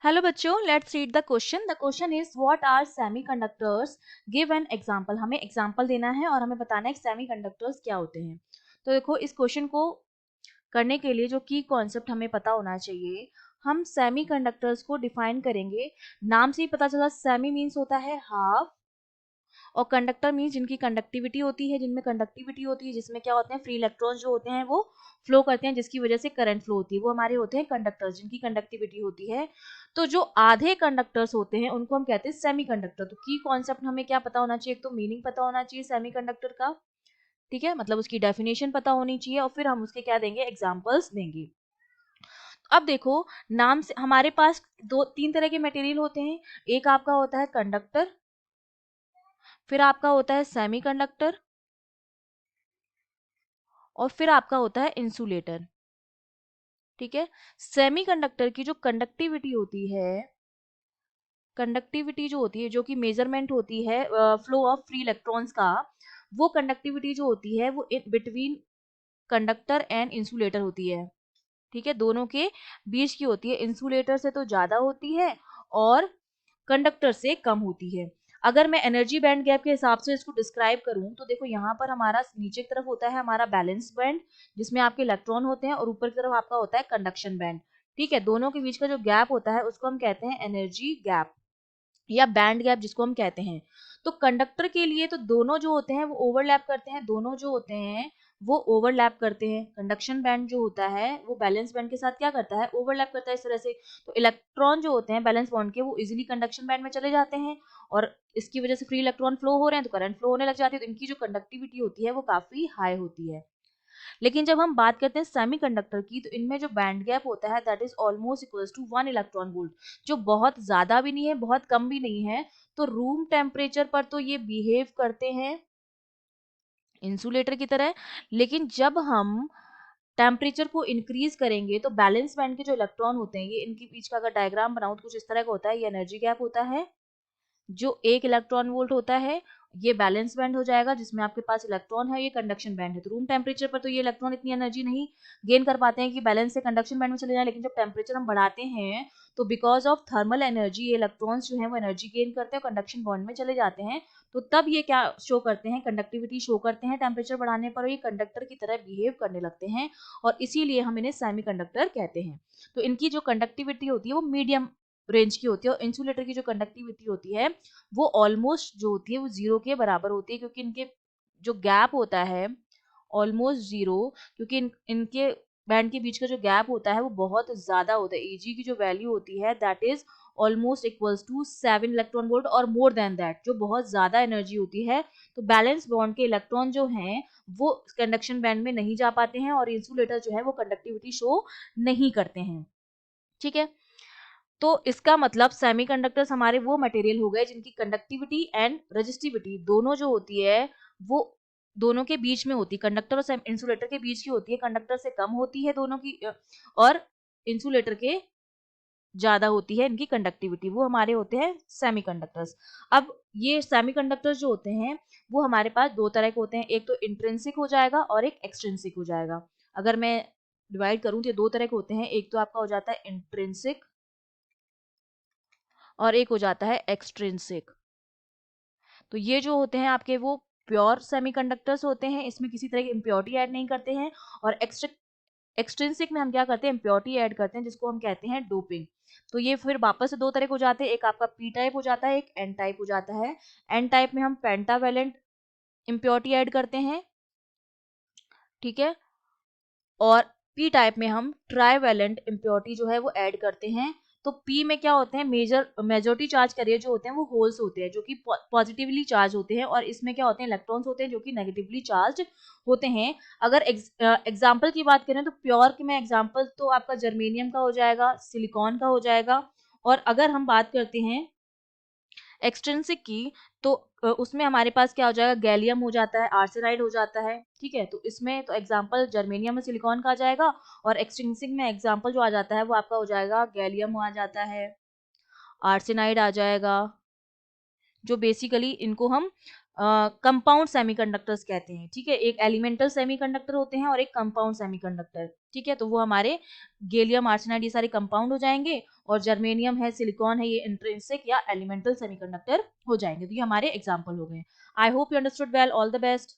Hello बच्चों, let's read the question. The question is what are semiconductors. Give an example. हमें example देना है और हमें बताना है सेमीकंडक्टर्स क्या होते हैं। तो देखो, इस क्वेश्चन को करने के लिए जो की कॉन्सेप्ट हमें पता होना चाहिए, हम सेमीकंडक्टर्स को डिफाइन करेंगे। नाम से ही पता चला, सेमी मीन्स होता है हाफ, और कंडक्टर मीन्स जिनकी कंडक्टिविटी होती है, जिनमें कंडक्टिविटी होती है, जिसमें क्या होते हैं, फ्री इलेक्ट्रॉन्स जो होते हैं वो फ्लो करते हैं, जिसकी वजह से करंट फ्लो होती है, वो हमारे होते हैं कंडक्टर्स, जिनकी कंडक्टिविटी होती है। तो जो आधे कंडक्टर्स होते हैं उनको हम कहते हैं सेमीकंडक्टर। तो की कॉन्सेप्ट हमें क्या पता होना चाहिए, एक तो मीनिंग पता होना चाहिए सेमीकंडक्टर का, ठीक है, मतलब उसकी डेफिनेशन पता होनी चाहिए, और फिर हम उसके क्या देंगे, एग्जांपल्स देंगे। अब देखो, नाम से हमारे पास दो तीन तरह के मटेरियल होते हैं। एक आपका होता है कंडक्टर, फिर आपका होता है सेमीकंडक्टर, और फिर आपका होता है इंसुलेटर। ठीक है, सेमीकंडक्टर की जो कंडक्टिविटी होती है, कंडक्टिविटी जो होती है, जो कि मेजरमेंट होती है फ्लो ऑफ फ्री इलेक्ट्रॉन्स का, वो कंडक्टिविटी जो होती है वो बिटवीन कंडक्टर एंड इंसुलेटर होती है। ठीक है, दोनों के बीच की होती है, इंसुलेटर से तो ज्यादा होती है और कंडक्टर से कम होती है। अगर मैं एनर्जी बैंड गैप के हिसाब से इसको डिस्क्राइब करूं तो देखो, यहाँ पर हमारा नीचे की तरफ होता है हमारा बैलेंस बैंड, जिसमें आपके इलेक्ट्रॉन होते हैं, और ऊपर की तरफ आपका होता है कंडक्शन बैंड। ठीक है, दोनों के बीच का जो गैप होता है उसको हम कहते हैं एनर्जी गैप या बैंड गैप, जिसको हम कहते हैं। तो कंडक्टर के लिए तो दोनों जो होते हैं वो ओवरलैप करते हैं, दोनों जो होते हैं वो ओवरलैप करते हैं। कंडक्शन बैंड जो होता है वो बैलेंस बैंड के साथ क्या करता है, ओवरलैप करता है इस तरह से। तो इलेक्ट्रॉन जो होते हैं बैलेंस बॉन्ड के, वो इजीली कंडक्शन बैंड में चले जाते हैं, और इसकी वजह से फ्री इलेक्ट्रॉन फ्लो हो रहे हैं तो करंट फ्लो होने लग जाती है, तो इनकी जो कंडक्टिविटी होती है वो काफी हाई होती है। लेकिन जब हम बात करते हैं सेमीकंडक्टर की, तो इनमें जो बैंड गैप होता है that is almost equals to 1 electron volt, जो बहुत ज्यादा भी नहीं है बहुत कम भी नहीं है। तो रूम टेम्परेचर पर तो ये बिहेव करते हैं इंसुलेटर की तरह, लेकिन जब हम टेम्परेचर को इंक्रीज करेंगे तो बैलेंस बैंड के जो इलेक्ट्रॉन होते हैं, ये इनके बीच का अगर डायग्राम बनाऊं तो कुछ इस तरह का होता है। ये एनर्जी गैप होता है जो 1 इलेक्ट्रॉन वोल्ट होता है, ये बैलेंस बैंड हो जाएगा जिसमें आपके पास इलेक्ट्रॉन है, ये कंडक्शन बैंड है। तो रूम टेम्परेचर पर तो ये इलेक्ट्रॉन इतनी एनर्जी नहीं गेन कर पाते हैं कि बैलेंस से कंडक्शन बैंड में चले जाए, लेकिन जब टेम्परेचर हम बढ़ाते हैं तो बिकॉज ऑफ थर्मल एनर्जी ये इलेक्ट्रॉन्स जो है वो एनर्जी गेन करते हैं, कंडक्शन बॉन्ड में चले जाते हैं। तो तब ये क्या शो करते हैं, कंडक्टिविटी शो करते हैं टेम्परेचर बढ़ाने पर, ये कंडक्टर की तरह बिहेव करने लगते हैं, और इसीलिए हम इन्हें सेमीकंडक्टर कहते हैं। तो इनकी जो कंडक्टिविटी होती है वो मीडियम रेंज की होती है, और इंसुलेटर की जो कंडक्टिविटी होती है वो ऑलमोस्ट जो होती है वो जीरो के बराबर होती है, क्योंकि इनके जो गैप होता है ऑलमोस्ट जीरो, क्योंकि इनके बैंड के बीच का जो गैप होता है वो बहुत ज्यादा होता है। Eg की जो वैल्यू होती है that is almost equals to 7 electron volt और मोर देन दैट, जो बहुत ज्यादा एनर्जी होती है। तो बैलेंस बॉन्ड के इलेक्ट्रॉन जो हैं वो कंडक्शन बैंड में नहीं जा पाते हैं, और इंसुलेटर जो है वो कंडक्टिविटी शो नहीं करते हैं। ठीक है, तो इसका मतलब सेमीकंडक्टर्स हमारे वो मटेरियल हो गए जिनकी कंडक्टिविटी एंड रेजिस्टिविटी दोनों जो होती है वो दोनों के बीच में होती है, कंडक्टर और इंसुलेटर के बीच की होती है, कंडक्टर से कम होती है दोनों की, और इंसुलेटर के ज्यादा होती है इनकी कंडक्टिविटी, वो हमारे होते हैं सेमीकंडक्टर्स। अब ये सेमीकंडक्टर्स जो होते हैं वो हमारे पास दो तरह के होते हैं, एक तो इंट्रिंसिक हो जाएगा और एक एक्सट्रिंसिक हो जाएगा। अगर मैं डिवाइड करूं तो ये दो तरह के होते हैं, एक तो आपका हो जाता है इंट्रिंसिक और एक हो जाता है एक्सट्रिंसिक। तो ये जो होते हैं आपके वो प्योर सेमीकंडक्टर्स होते हैं, इसमें किसी तरह की इम्प्योरिटी ऐड नहीं करते हैं। और एक्सट्रिंसिक में हम क्या करते हैं, इम्प्योरिटी ऐड करते हैं, जिसको हम कहते हैं डोपिंग। तो ये फिर वापस से दो तरह के हो जाते हैं, एक आपका पी टाइप हो जाता है, एक एन टाइप हो जाता है। एन टाइप में हम पेंटावेलेंट इम्प्योरिटी ऐड करते हैं, ठीक है, और पी टाइप में हम ट्राईवेलेंट इम्प्योरिटी जो है वो ऐड करते हैं। तो पी में क्या होते हैं, मेजोरिटी चार्ज कैरियर जो होते हैं वो होल्स होते हैं जो कि पॉजिटिवली चार्ज होते हैं, और इसमें क्या होते हैं, इलेक्ट्रॉन्स होते हैं जो कि नेगेटिवली चार्ज होते हैं। अगर एग्जाम्पल की बात करें तो प्योर में एग्जाम्पल तो आपका जर्मेनियम का हो जाएगा, सिलिकॉन का हो जाएगा। और अगर हम बात करते हैं एक्सट्रिंसिक की, तो उसमें हमारे पास क्या हो जाएगा, गैलियम हो जाता है, आर्सेनाइड हो जाता है। ठीक है, तो इसमें तो एग्जांपल जर्मेनियम और सिलिकॉन का आ जाएगा, और एक्सट्रिंसिक में एग्जांपल जो आ जाता है वो आपका हो जाएगा गैलियम आ जाता है, आर्सेनाइड आ जाएगा, जो बेसिकली इनको हम कंपाउंड सेमीकंडक्टर्स कहते हैं, ठीक है। एक एलिमेंटल सेमीकंडक्टर होते हैं और एक कंपाउंड सेमीकंडक्टर, ठीक है। तो वो हमारे गैलियम आर्सेनाइड ये सारे कंपाउंड हो जाएंगे, और जर्मेनियम है, सिलिकॉन है, ये इंट्रिंसिक या एलिमेंटल सेमीकंडक्टर हो जाएंगे। तो ये हमारे एग्जांपल हो गए। I hope you understood well. All the best.